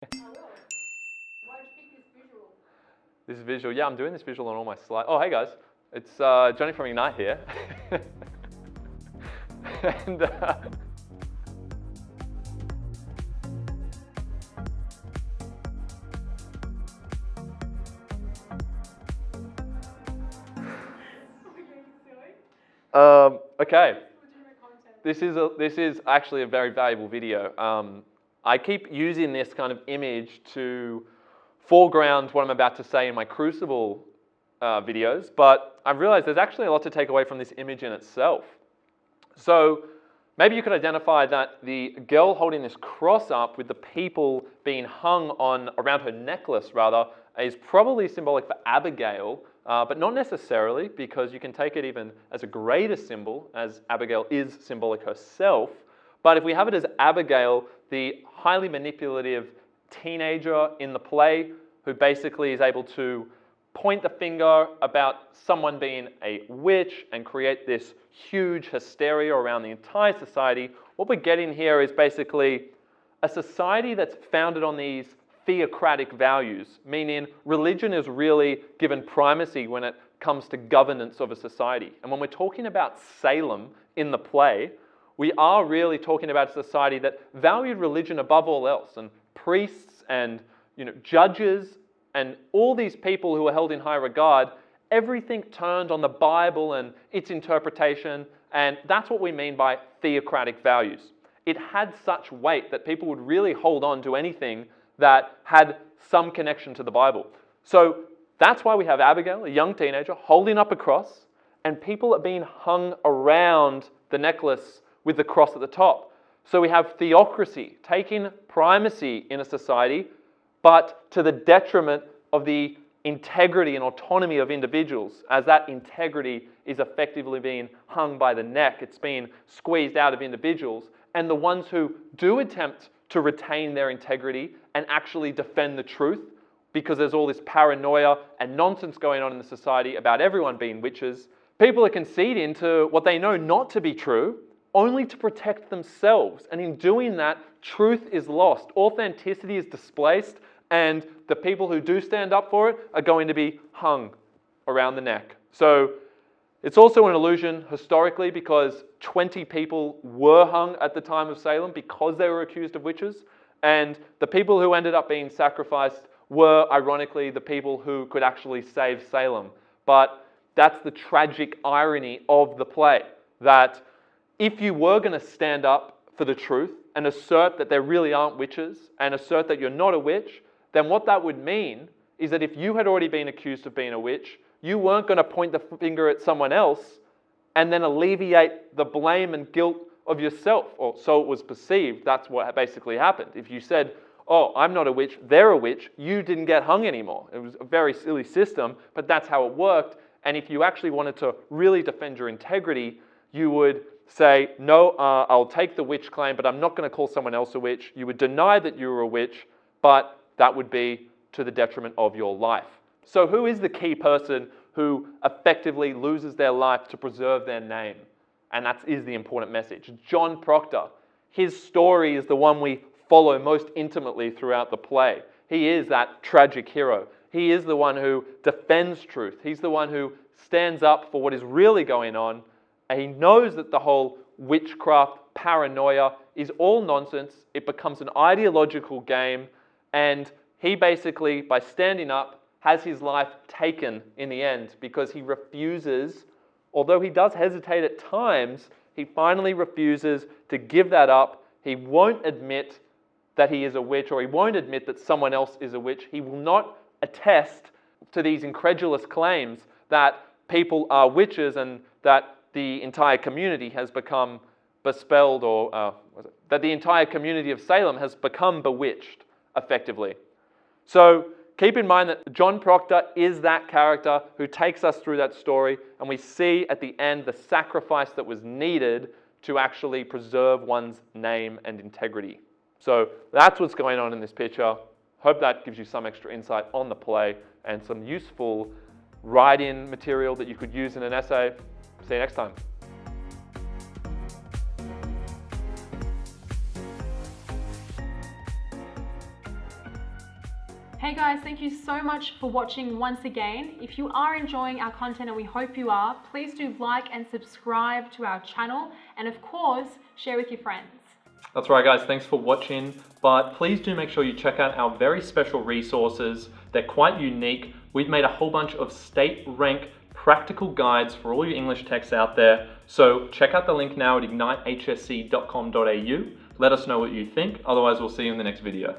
Why did you pick this visual? This is visual. Yeah, I'm doing this visual on all my slides. Oh, hey guys. It's Jonny from Ignite here. and okay. This is actually a very valuable video. I keep using this kind of image to foreground what I'm about to say in my Crucible videos, but I've realized there's actually a lot to take away from this image in itself. So maybe you could identify that the girl holding this cross up with the people being hung on around her necklace rather is probably symbolic for Abigail, but not necessarily, because you can take it even as a greater symbol, as Abigail is symbolic herself. But if we have it as Abigail, the highly manipulative teenager in the play who basically is able to point the finger about someone being a witch and create this huge hysteria around the entire society, what we're getting here is basically a society that's founded on these theocratic values, meaning religion is really given primacy when it comes to governance of a society. And when we're talking about Salem in the play, we are really talking about a society that valued religion above all else, and priests and judges and all these people who were held in high regard, everything turned on the Bible and its interpretation, and that's what we mean by theocratic values. It had such weight that people would really hold on to anything that had some connection to the Bible. So that's why we have Abigail, a young teenager, holding up a cross, and people are being hung around the necklace with the cross at the top. So we have theocracy taking primacy in a society, but to the detriment of the integrity and autonomy of individuals, as that integrity is effectively being hung by the neck. It's being squeezed out of individuals. And the ones who do attempt to retain their integrity and actually defend the truth, because there's all this paranoia and nonsense going on in the society about everyone being witches, people are conceding to what they know not to be true, only to protect themselves. And in doing that, truth is lost. Authenticity is displaced, and the people who do stand up for it are going to be hung around the neck. So it's also an illusion historically, because 20 people were hung at the time of Salem because they were accused of witches. And the people who ended up being sacrificed were, ironically, the people who could actually save Salem. But that's the tragic irony of the play, that if you were going to stand up for the truth and assert that there really aren't witches and assert that you're not a witch, then what that would mean is that if you had already been accused of being a witch, you weren't going to point the finger at someone else and then alleviate the blame and guilt of yourself, or so it was perceived. That's what basically happened. If you said, oh, I'm not a witch, they're a witch, you didn't get hung anymore. It was a very silly system, but that's how it worked. And if you actually wanted to really defend your integrity, you would say, no, I'll take the witch claim, but I'm not going to call someone else a witch. You would deny that you were a witch, but that would be to the detriment of your life. So who is the key person who effectively loses their life to preserve their name? And that is the important message. John Proctor. His story is the one we follow most intimately throughout the play. He is that tragic hero. He is the one who defends truth. He's the one who stands up for what is really going on. And he knows that the whole witchcraft paranoia is all nonsense. It becomes an ideological game. And he basically, by standing up, has his life taken in the end, because he refuses, although he does hesitate at times, he finally refuses to give that up. He won't admit that he is a witch, or he won't admit that someone else is a witch. He will not attest to these incredulous claims that people are witches and that the entire community has become bespelled, or that the entire community of Salem has become bewitched, effectively. So keep in mind that John Proctor is that character who takes us through that story, and we see at the end the sacrifice that was needed to actually preserve one's name and integrity. So that's what's going on in this picture. Hope that gives you some extra insight on the play and some useful write-in material that you could use in an essay. See you next time. Hey guys, thank you so much for watching once again. If you are enjoying our content, and we hope you are, please do like and subscribe to our channel, and of course, share with your friends. That's right, guys. Thanks for watching. But please do make sure you check out our very special resources. They're quite unique. We've made a whole bunch of state rank practical guides for all your English texts out there. So check out the link now at ignitehsc.com.au. Let us know what you think. Otherwise, we'll see you in the next video.